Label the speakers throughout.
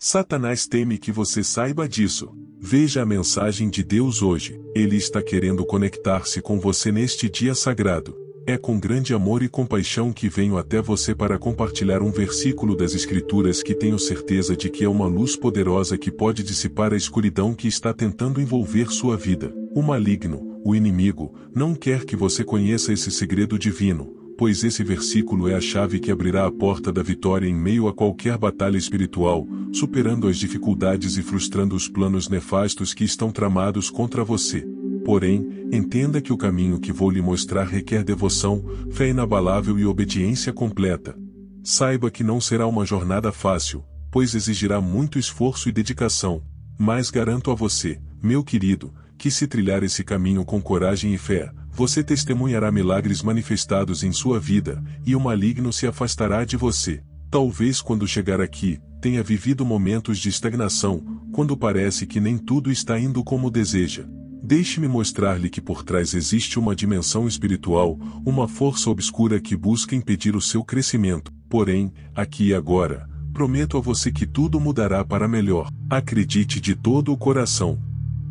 Speaker 1: Satanás teme que você saiba disso. Veja a mensagem de Deus hoje. Ele está querendo conectar-se com você neste dia sagrado. É com grande amor e compaixão que venho até você para compartilhar um versículo das Escrituras que tenho certeza de que é uma luz poderosa que pode dissipar a escuridão que está tentando envolver sua vida. O maligno, o inimigo, não quer que você conheça esse segredo divino, pois esse versículo é a chave que abrirá a porta da vitória em meio a qualquer batalha espiritual, superando as dificuldades e frustrando os planos nefastos que estão tramados contra você. Porém, entenda que o caminho que vou lhe mostrar requer devoção, fé inabalável e obediência completa. Saiba que não será uma jornada fácil, pois exigirá muito esforço e dedicação, mas garanto a você, meu querido, que se trilhar esse caminho com coragem e fé, você testemunhará milagres manifestados em sua vida, e o maligno se afastará de você. Talvez quando chegar aqui, tenha vivido momentos de estagnação, quando parece que nem tudo está indo como deseja. Deixe-me mostrar-lhe que por trás existe uma dimensão espiritual, uma força obscura que busca impedir o seu crescimento. Porém, aqui e agora, prometo a você que tudo mudará para melhor. Acredite de todo o coração.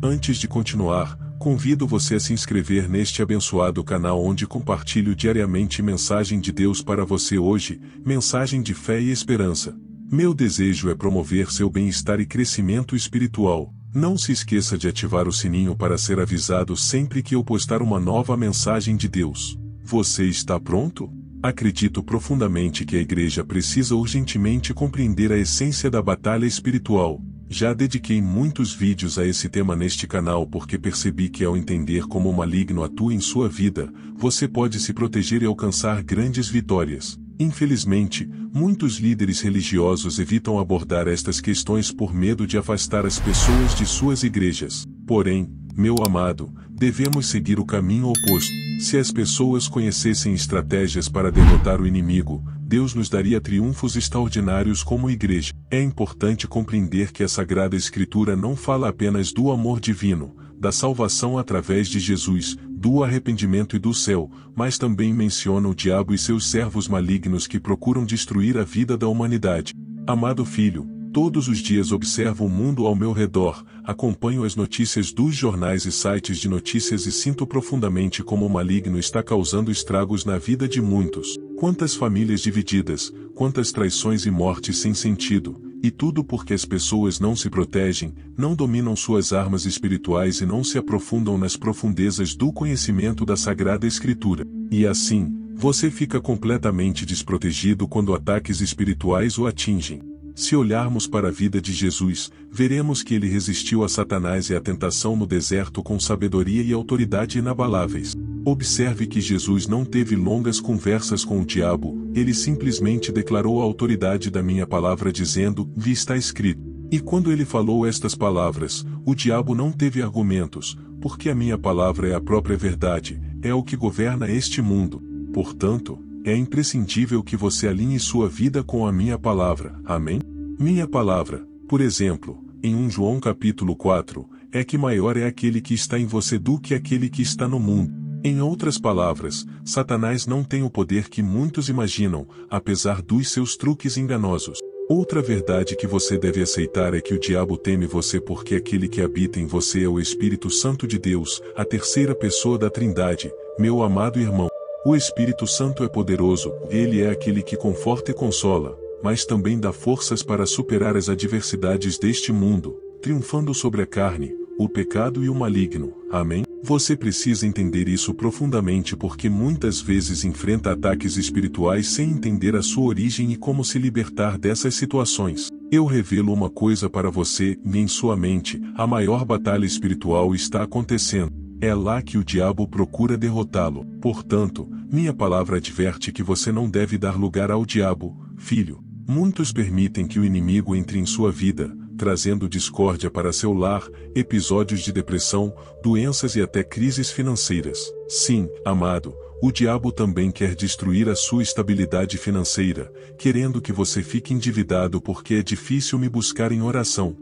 Speaker 1: Antes de continuar, convido você a se inscrever neste abençoado canal onde compartilho diariamente mensagem de Deus para você hoje, mensagem de fé e esperança. Meu desejo é promover seu bem-estar e crescimento espiritual. Não se esqueça de ativar o sininho para ser avisado sempre que eu postar uma nova mensagem de Deus. Você está pronto? Acredito profundamente que a igreja precisa urgentemente compreender a essência da batalha espiritual. Já dediquei muitos vídeos a esse tema neste canal porque percebi que ao entender como o maligno atua em sua vida, você pode se proteger e alcançar grandes vitórias. Infelizmente, muitos líderes religiosos evitam abordar estas questões por medo de afastar as pessoas de suas igrejas. Porém, meu amado, devemos seguir o caminho oposto. Se as pessoas conhecessem estratégias para derrotar o inimigo, Deus nos daria triunfos extraordinários como igreja. É importante compreender que a Sagrada Escritura não fala apenas do amor divino, da salvação através de Jesus, do arrependimento e do céu, mas também menciona o diabo e seus servos malignos que procuram destruir a vida da humanidade. Amado filho, todos os dias observo o mundo ao meu redor, acompanho as notícias dos jornais e sites de notícias e sinto profundamente como o maligno está causando estragos na vida de muitos. Quantas famílias divididas, quantas traições e mortes sem sentido, e tudo porque as pessoas não se protegem, não dominam suas armas espirituais e não se aprofundam nas profundezas do conhecimento da Sagrada Escritura. E assim, você fica completamente desprotegido quando ataques espirituais o atingem. Se olharmos para a vida de Jesus, veremos que ele resistiu a Satanás e à tentação no deserto com sabedoria e autoridade inabaláveis. Observe que Jesus não teve longas conversas com o diabo, ele simplesmente declarou a autoridade da minha palavra dizendo, "Vi está escrito." E quando ele falou estas palavras, o diabo não teve argumentos, porque a minha palavra é a própria verdade, é o que governa este mundo. Portanto, é imprescindível que você alinhe sua vida com a minha palavra. Amém? Minha palavra, por exemplo, em 1 João capítulo 4, é que maior é aquele que está em você do que aquele que está no mundo. Em outras palavras, Satanás não tem o poder que muitos imaginam, apesar dos seus truques enganosos. Outra verdade que você deve aceitar é que o diabo teme você porque aquele que habita em você é o Espírito Santo de Deus, a terceira pessoa da Trindade, meu amado irmão. O Espírito Santo é poderoso, ele é aquele que conforta e consola, mas também dá forças para superar as adversidades deste mundo, triunfando sobre a carne, o pecado e o maligno. Amém? Você precisa entender isso profundamente porque muitas vezes enfrenta ataques espirituais sem entender a sua origem e como se libertar dessas situações. Eu revelo uma coisa para você, e em sua mente, a maior batalha espiritual está acontecendo. É lá que o diabo procura derrotá-lo. Portanto, minha palavra adverte que você não deve dar lugar ao diabo, filho. Muitos permitem que o inimigo entre em sua vida, trazendo discórdia para seu lar, episódios de depressão, doenças e até crises financeiras. Sim, amado, o diabo também quer destruir a sua estabilidade financeira, querendo que você fique endividado porque é difícil me buscar em oração.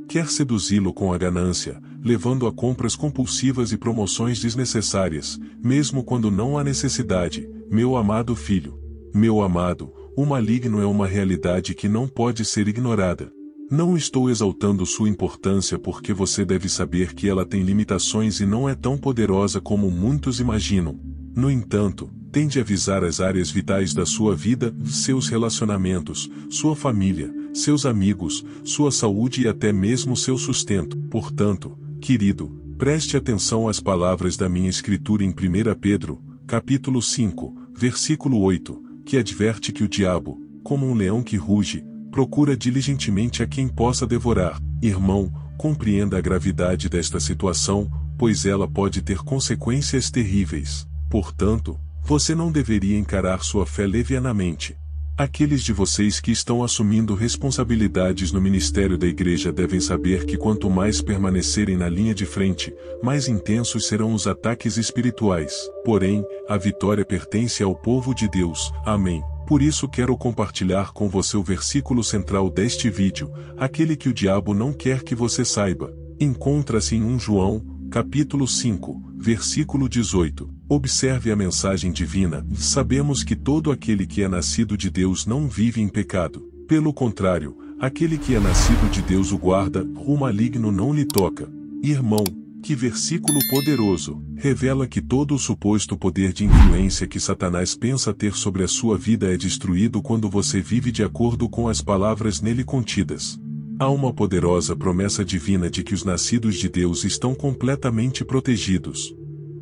Speaker 1: Quer seduzi-lo com a ganância, levando a compras compulsivas e promoções desnecessárias, mesmo quando não há necessidade, meu amado filho. Meu amado, o maligno é uma realidade que não pode ser ignorada. Não estou exaltando sua importância porque você deve saber que ela tem limitações e não é tão poderosa como muitos imaginam. No entanto, tende a visar as áreas vitais da sua vida, seus relacionamentos, sua família, seus amigos, sua saúde e até mesmo seu sustento. Portanto, querido, preste atenção às palavras da minha escritura em 1 Pedro, capítulo 5, versículo 8, que adverte que o diabo, como um leão que ruge, procura diligentemente a quem possa devorar. Irmão, compreenda a gravidade desta situação, pois ela pode ter consequências terríveis. Portanto, você não deveria encarar sua fé levianamente. Aqueles de vocês que estão assumindo responsabilidades no ministério da igreja devem saber que quanto mais permanecerem na linha de frente, mais intensos serão os ataques espirituais. Porém, a vitória pertence ao povo de Deus. Amém. Por isso quero compartilhar com você o versículo central deste vídeo, aquele que o diabo não quer que você saiba. Encontra-se em 1 João, capítulo 5, versículo 18. Observe a mensagem divina. Sabemos que todo aquele que é nascido de Deus não vive em pecado. Pelo contrário, aquele que é nascido de Deus o guarda, o maligno não lhe toca. Irmão, que versículo poderoso! Revela que todo o suposto poder de influência que Satanás pensa ter sobre a sua vida é destruído quando você vive de acordo com as palavras nele contidas. Há uma poderosa promessa divina de que os nascidos de Deus estão completamente protegidos.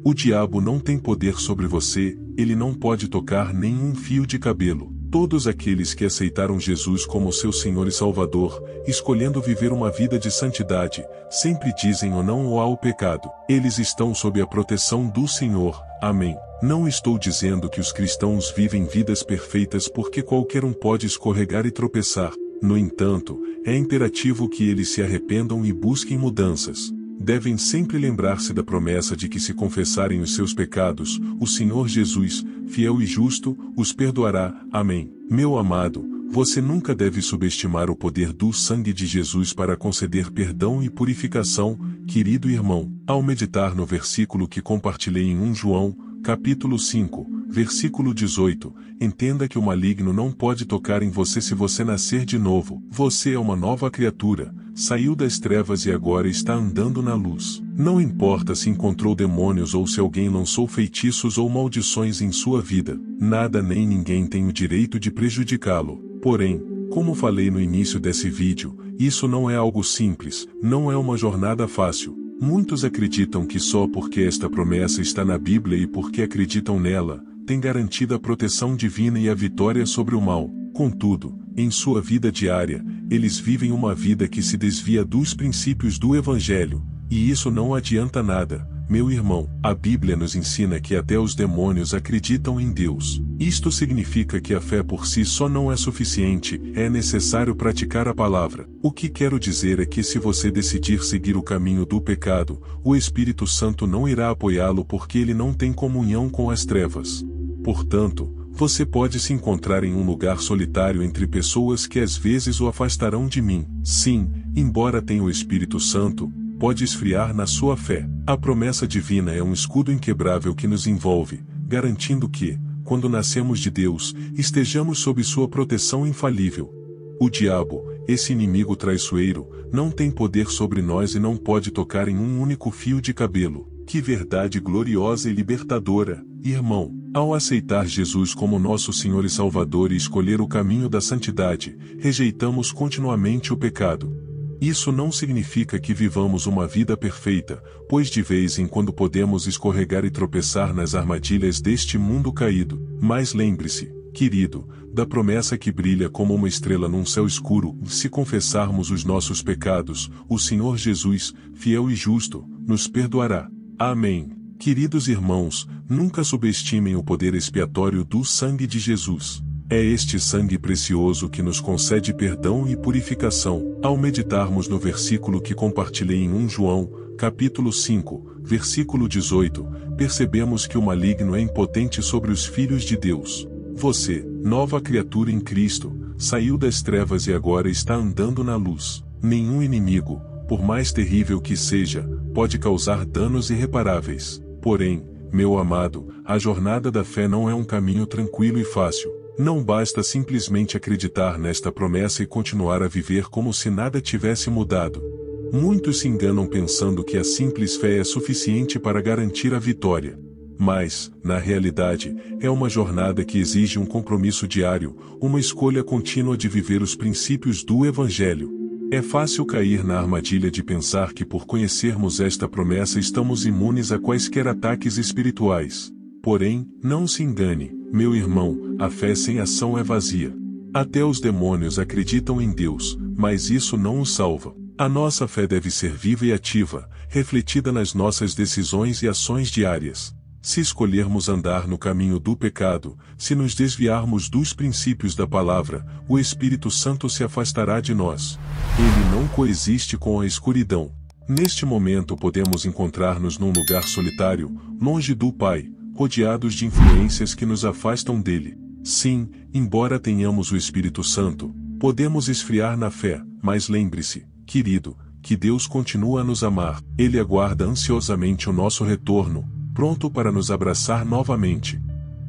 Speaker 1: O diabo não tem poder sobre você, ele não pode tocar nenhum fio de cabelo. Todos aqueles que aceitaram Jesus como seu Senhor e Salvador, escolhendo viver uma vida de santidade, sempre dizem ou não ao pecado. Eles estão sob a proteção do Senhor. Amém. Não estou dizendo que os cristãos vivem vidas perfeitas porque qualquer um pode escorregar e tropeçar. No entanto, é imperativo que eles se arrependam e busquem mudanças. Devem sempre lembrar-se da promessa de que se confessarem os seus pecados, o Senhor Jesus, fiel e justo, os perdoará. Amém. Meu amado, você nunca deve subestimar o poder do sangue de Jesus para conceder perdão e purificação, querido irmão. Ao meditar no versículo que compartilhei em 1 João, capítulo 5, versículo 18, entenda que o maligno não pode tocar em você se você nascer de novo. Você é uma nova criatura. Saiu das trevas e agora está andando na luz. Não importa se encontrou demônios ou se alguém lançou feitiços ou maldições em sua vida, nada nem ninguém tem o direito de prejudicá-lo. Porém, como falei no início desse vídeo, isso não é algo simples, não é uma jornada fácil. Muitos acreditam que só porque esta promessa está na Bíblia e porque acreditam nela, tem garantida a proteção divina e a vitória sobre o mal. Contudo, em sua vida diária, eles vivem uma vida que se desvia dos princípios do Evangelho, e isso não adianta nada. Meu irmão, a Bíblia nos ensina que até os demônios acreditam em Deus. Isto significa que a fé por si só não é suficiente, é necessário praticar a palavra. O que quero dizer é que se você decidir seguir o caminho do pecado, o Espírito Santo não irá apoiá-lo porque ele não tem comunhão com as trevas. Portanto, você pode se encontrar em um lugar solitário entre pessoas que às vezes o afastarão de mim. Sim, embora tenha o Espírito Santo, pode esfriar na sua fé. A promessa divina é um escudo inquebrável que nos envolve, garantindo que, quando nascemos de Deus, estejamos sob sua proteção infalível. O diabo, esse inimigo traiçoeiro, não tem poder sobre nós e não pode tocar em um único fio de cabelo. Que verdade gloriosa e libertadora, irmão! Ao aceitar Jesus como nosso Senhor e Salvador e escolher o caminho da santidade, rejeitamos continuamente o pecado. Isso não significa que vivamos uma vida perfeita, pois de vez em quando podemos escorregar e tropeçar nas armadilhas deste mundo caído. Mas lembre-se, querido, da promessa que brilha como uma estrela num céu escuro. Se confessarmos os nossos pecados, o Senhor Jesus, fiel e justo, nos perdoará. Amém. Queridos irmãos, nunca subestimem o poder expiatório do sangue de Jesus. É este sangue precioso que nos concede perdão e purificação. Ao meditarmos no versículo que compartilhei em 1 João, capítulo 5, versículo 18, percebemos que o maligno é impotente sobre os filhos de Deus. Você, nova criatura em Cristo, saiu das trevas e agora está andando na luz. Nenhum inimigo, por mais terrível que seja, pode causar danos irreparáveis. Porém, meu amado, a jornada da fé não é um caminho tranquilo e fácil. Não basta simplesmente acreditar nesta promessa e continuar a viver como se nada tivesse mudado. Muitos se enganam pensando que a simples fé é suficiente para garantir a vitória. Mas, na realidade, é uma jornada que exige um compromisso diário, uma escolha contínua de viver os princípios do Evangelho. É fácil cair na armadilha de pensar que por conhecermos esta promessa estamos imunes a quaisquer ataques espirituais. Porém, não se engane, meu irmão, a fé sem ação é vazia. Até os demônios acreditam em Deus, mas isso não os salva. A nossa fé deve ser viva e ativa, refletida nas nossas decisões e ações diárias. Se escolhermos andar no caminho do pecado, se nos desviarmos dos princípios da palavra, o Espírito Santo se afastará de nós. Ele não coexiste com a escuridão. Neste momento podemos encontrar-nos num lugar solitário, longe do Pai, rodeados de influências que nos afastam dele. Sim, embora tenhamos o Espírito Santo, podemos esfriar na fé, mas lembre-se, querido, que Deus continua a nos amar. Ele aguarda ansiosamente o nosso retorno, pronto para nos abraçar novamente.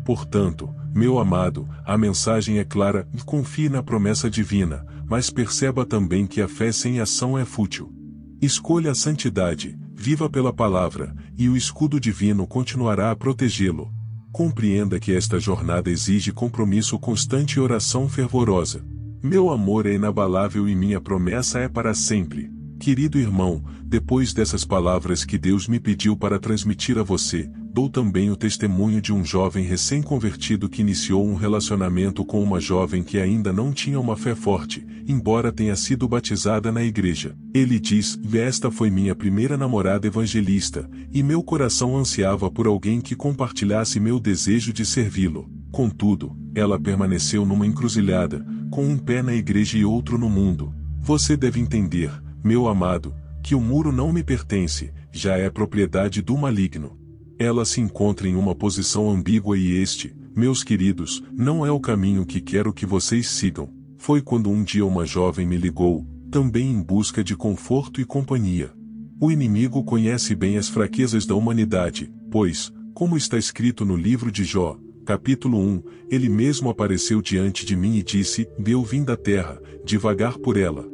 Speaker 1: Portanto, meu amado, a mensagem é clara e confie na promessa divina, mas perceba também que a fé sem ação é fútil. Escolha a santidade, viva pela palavra, e o escudo divino continuará a protegê-lo. Compreenda que esta jornada exige compromisso constante e oração fervorosa. Meu amor é inabalável e minha promessa é para sempre. Querido irmão, depois dessas palavras que Deus me pediu para transmitir a você, dou também o testemunho de um jovem recém-convertido que iniciou um relacionamento com uma jovem que ainda não tinha uma fé forte, embora tenha sido batizada na igreja. Ele diz: "Esta foi minha primeira namorada evangelista, e meu coração ansiava por alguém que compartilhasse meu desejo de servi-lo. Contudo, ela permaneceu numa encruzilhada, com um pé na igreja e outro no mundo. Você deve entender, meu amado, que o muro não me pertence, já é propriedade do maligno. Ela se encontra em uma posição ambígua e este, meus queridos, não é o caminho que quero que vocês sigam." Foi quando um dia uma jovem me ligou, também em busca de conforto e companhia. O inimigo conhece bem as fraquezas da humanidade, pois, como está escrito no livro de Jó, capítulo 1, ele mesmo apareceu diante de mim e disse: "Eu vim da terra, devagar por ela."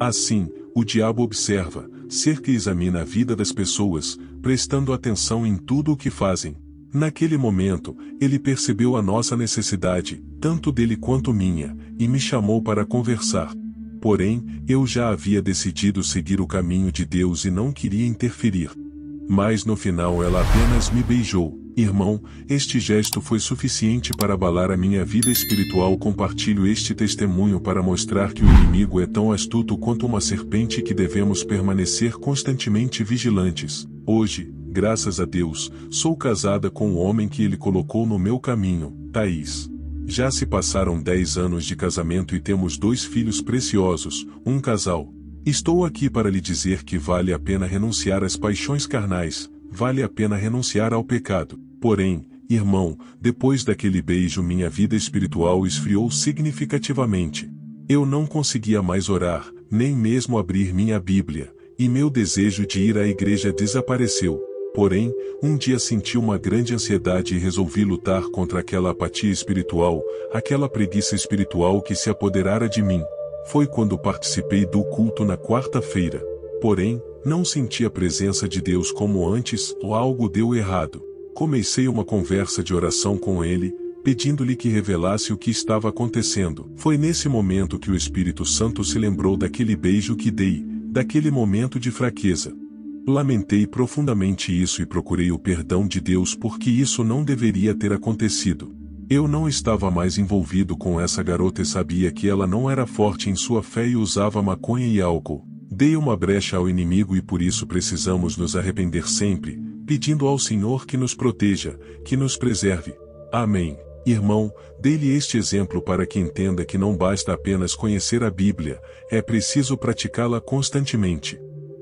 Speaker 1: Assim, o diabo observa, cerca e examina a vida das pessoas, prestando atenção em tudo o que fazem. Naquele momento, ele percebeu a nossa necessidade, tanto dele quanto minha, e me chamou para conversar. Porém, eu já havia decidido seguir o caminho de Deus e não queria interferir. Mas no final ela apenas me beijou. Irmão, este gesto foi suficiente para abalar a minha vida espiritual. Compartilho este testemunho para mostrar que o inimigo é tão astuto quanto uma serpente e que devemos permanecer constantemente vigilantes. Hoje, graças a Deus, sou casada com o homem que ele colocou no meu caminho, Thaís. Já se passaram 10 anos de casamento e temos 2 filhos preciosos, um casal. Estou aqui para lhe dizer que vale a pena renunciar às paixões carnais, vale a pena renunciar ao pecado. Porém, irmão, depois daquele beijo minha vida espiritual esfriou significativamente. Eu não conseguia mais orar, nem mesmo abrir minha Bíblia, e meu desejo de ir à igreja desapareceu. Porém, um dia senti uma grande ansiedade e resolvi lutar contra aquela apatia espiritual, aquela preguiça espiritual que se apoderara de mim. Foi quando participei do culto na quarta-feira. Porém, não senti a presença de Deus como antes, ou algo deu errado. Comecei uma conversa de oração com ele, pedindo-lhe que revelasse o que estava acontecendo. Foi nesse momento que o Espírito Santo se lembrou daquele beijo que dei, daquele momento de fraqueza. Lamentei profundamente isso e procurei o perdão de Deus porque isso não deveria ter acontecido. Eu não estava mais envolvido com essa garota e sabia que ela não era forte em sua fé e usava maconha e álcool. Dei uma brecha ao inimigo e por isso precisamos nos arrepender sempre, pedindo ao Senhor que nos proteja, que nos preserve. Amém. Irmão, dê-lhe este exemplo para que entenda que não basta apenas conhecer a Bíblia, é preciso praticá-la constantemente.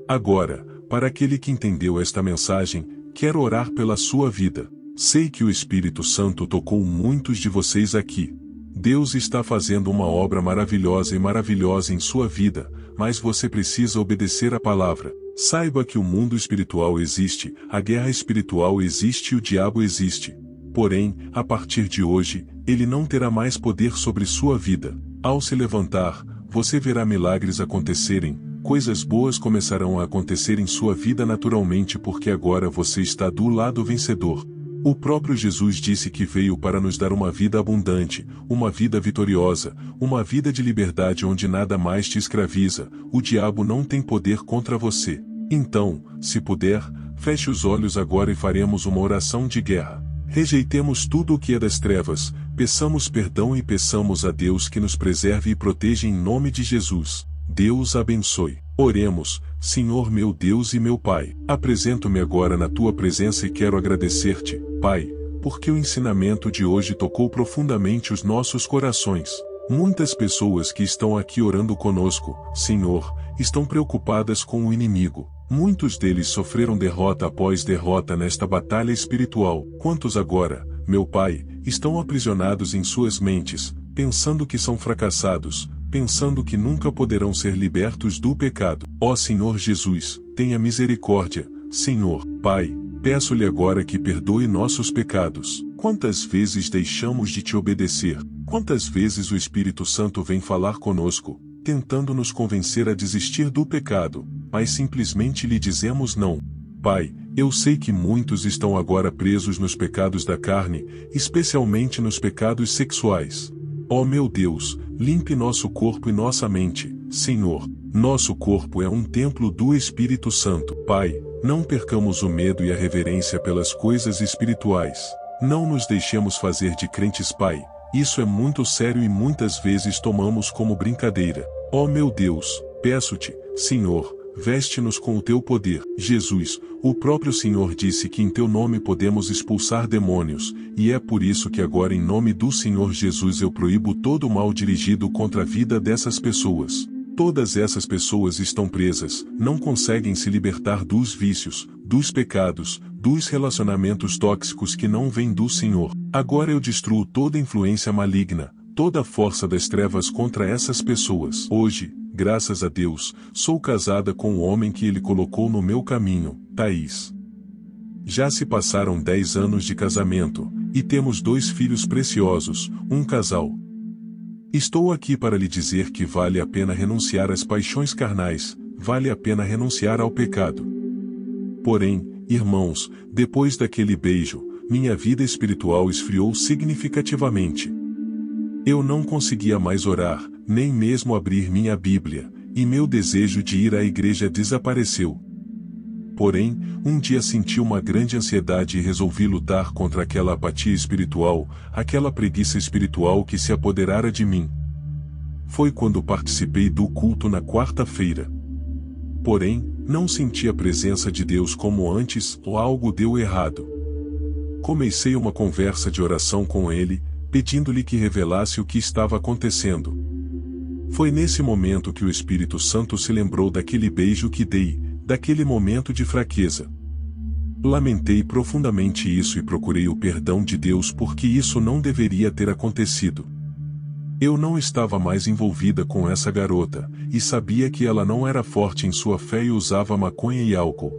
Speaker 1: Agora, para aquele que entendeu esta mensagem, quero orar pela sua vida. Sei que o Espírito Santo tocou muitos de vocês aqui. Deus está fazendo uma obra maravilhosa em sua vida, mas você precisa obedecer à palavra. Saiba que o mundo espiritual existe, a guerra espiritual existe e o diabo existe. Porém, a partir de hoje, ele não terá mais poder sobre sua vida. Ao se levantar, você verá milagres acontecerem, coisas boas começarão a acontecer em sua vida naturalmente porque agora você está do lado vencedor. O próprio Jesus disse que veio para nos dar uma vida abundante, uma vida vitoriosa, uma vida de liberdade onde nada mais te escraviza, o diabo não tem poder contra você. Então, se puder, feche os olhos agora e faremos uma oração de guerra. Rejeitemos tudo o que é das trevas, peçamos perdão e peçamos a Deus que nos preserve e proteja em nome de Jesus. Deus abençoe. Oremos. Senhor meu Deus e meu Pai, apresento-me agora na Tua presença e quero agradecer-te, Pai, porque o ensinamento de hoje tocou profundamente os nossos corações. Muitas pessoas que estão aqui orando conosco, Senhor, estão preocupadas com o inimigo. Muitos deles sofreram derrota após derrota nesta batalha espiritual. Quantos agora, meu Pai, estão aprisionados em suas mentes, pensando que são fracassados, pensando que nunca poderão ser libertos do pecado. Ó Senhor Jesus, tenha misericórdia, Senhor, Pai, peço-lhe agora que perdoe nossos pecados. Quantas vezes deixamos de te obedecer? Quantas vezes o Espírito Santo vem falar conosco, tentando nos convencer a desistir do pecado, mas simplesmente lhe dizemos não. Pai, eu sei que muitos estão agora presos nos pecados da carne, especialmente nos pecados sexuais. Ó meu Deus, limpe nosso corpo e nossa mente, Senhor. Nosso corpo é um templo do Espírito Santo. Pai, não percamos o medo e a reverência pelas coisas espirituais. Não nos deixemos fazer de crentes, Pai. Isso é muito sério e muitas vezes tomamos como brincadeira. Ó meu Deus, peço-te, Senhor, veste-nos com o teu poder. Jesus, o próprio Senhor disse que em teu nome podemos expulsar demônios, e é por isso que agora em nome do Senhor Jesus eu proíbo todo o mal dirigido contra a vida dessas pessoas. Todas essas pessoas estão presas, não conseguem se libertar dos vícios, dos pecados, dos relacionamentos tóxicos que não vêm do Senhor. Agora eu destruo toda influência maligna, toda a força das trevas contra essas pessoas. Hoje, graças a Deus, sou casada com o homem que Ele colocou no meu caminho, Thaís. Já se passaram 10 anos de casamento, e temos 2 filhos preciosos, um casal. Estou aqui para lhe dizer que vale a pena renunciar às paixões carnais, vale a pena renunciar ao pecado. Porém, irmãos, depois daquele beijo, minha vida espiritual esfriou significativamente. Eu não conseguia mais orar, nem mesmo abrir minha Bíblia, e meu desejo de ir à igreja desapareceu. Porém, um dia senti uma grande ansiedade e resolvi lutar contra aquela apatia espiritual, aquela preguiça espiritual que se apoderara de mim. Foi quando participei do culto na quarta-feira. Porém, não senti a presença de Deus como antes, ou algo deu errado. Comecei uma conversa de oração com ele, pedindo-lhe que revelasse o que estava acontecendo. Foi nesse momento que o Espírito Santo se lembrou daquele beijo que dei, daquele momento de fraqueza. Lamentei profundamente isso e procurei o perdão de Deus porque isso não deveria ter acontecido. Eu não estava mais envolvida com essa garota, e sabia que ela não era forte em sua fé e usava maconha e álcool.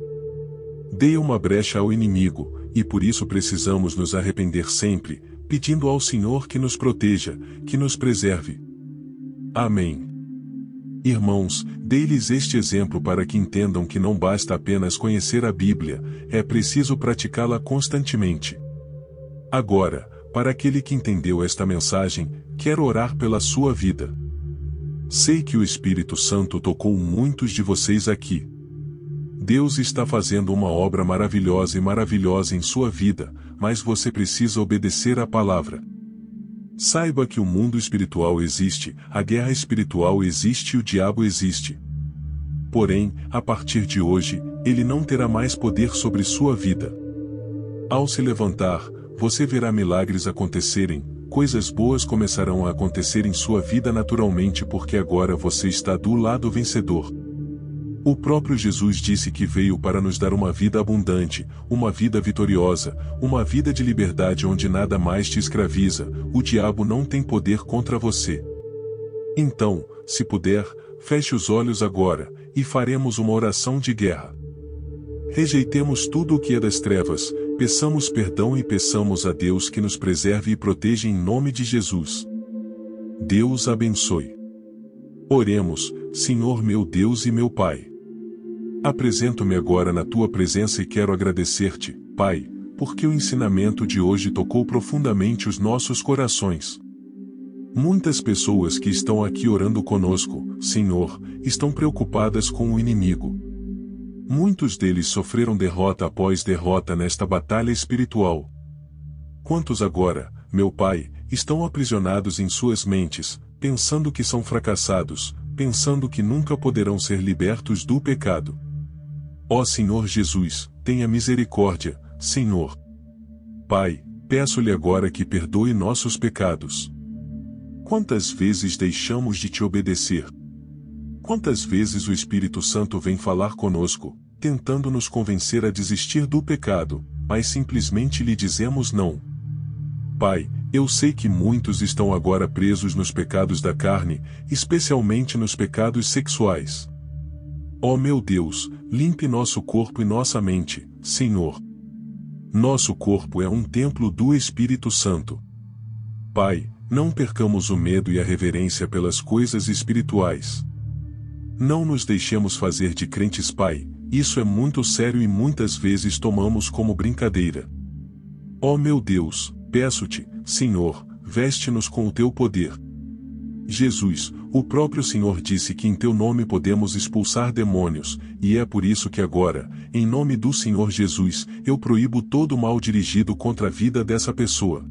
Speaker 1: Dei uma brecha ao inimigo, e por isso precisamos nos arrepender sempre, pedindo ao Senhor que nos proteja, que nos preserve. Amém. Irmãos, dei-lhes este exemplo para que entendam que não basta apenas conhecer a Bíblia, é preciso praticá-la constantemente. Agora, para aquele que entendeu esta mensagem, quero orar pela sua vida. Sei que o Espírito Santo tocou muitos de vocês aqui. Deus está fazendo uma obra maravilhosa em sua vida, mas você precisa obedecer à palavra. Saiba que o mundo espiritual existe, a guerra espiritual existe e o diabo existe. Porém, a partir de hoje, ele não terá mais poder sobre sua vida. Ao se levantar, você verá milagres acontecerem, coisas boas começarão a acontecer em sua vida naturalmente porque agora você está do lado vencedor. O próprio Jesus disse que veio para nos dar uma vida abundante, uma vida vitoriosa, uma vida de liberdade onde nada mais te escraviza, o diabo não tem poder contra você. Então, se puder, feche os olhos agora, e faremos uma oração de guerra. Rejeitemos tudo o que é das trevas, Peçamos perdão e peçamos a Deus que nos preserve e proteja em nome de Jesus. Deus abençoe. Oremos, Senhor meu Deus e meu Pai. Apresento-me agora na Tua presença e quero agradecer-te, Pai, porque o ensinamento de hoje tocou profundamente os nossos corações. Muitas pessoas que estão aqui orando conosco, Senhor, estão preocupadas com o inimigo. Muitos deles sofreram derrota após derrota nesta batalha espiritual. Quantos agora, meu Pai, estão aprisionados em suas mentes, pensando que são fracassados, pensando que nunca poderão ser libertos do pecado? Ó Senhor Jesus, tenha misericórdia, Senhor. Pai, peço-lhe agora que perdoe nossos pecados. Quantas vezes deixamos de te obedecer? Quantas vezes o Espírito Santo vem falar conosco, tentando nos convencer a desistir do pecado, mas simplesmente lhe dizemos não? Pai, eu sei que muitos estão agora presos nos pecados da carne, especialmente nos pecados sexuais. Ó meu Deus, limpe nosso corpo e nossa mente, Senhor. Nosso corpo é um templo do Espírito Santo. Pai, não percamos o medo e a reverência pelas coisas espirituais. Não nos deixemos fazer de crentes, Pai, isso é muito sério e muitas vezes tomamos como brincadeira. Ó meu Deus, peço-te, Senhor, veste-nos com o teu poder. Jesus, o próprio Senhor disse que em teu nome podemos expulsar demônios, e é por isso que agora, em nome do Senhor Jesus, eu proíbo todo mal dirigido contra a vida dessa pessoa.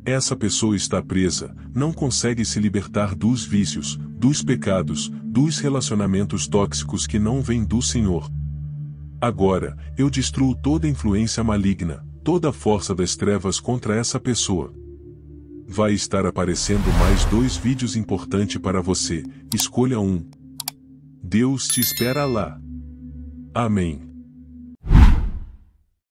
Speaker 1: Essa pessoa está presa, não consegue se libertar dos vícios, dos pecados, dos relacionamentos tóxicos que não vêm do Senhor. Agora, eu destruo toda influência maligna, toda a força das trevas contra essa pessoa. Vai estar aparecendo mais 2 vídeos importantes para você, escolha um. Deus te espera lá. Amém.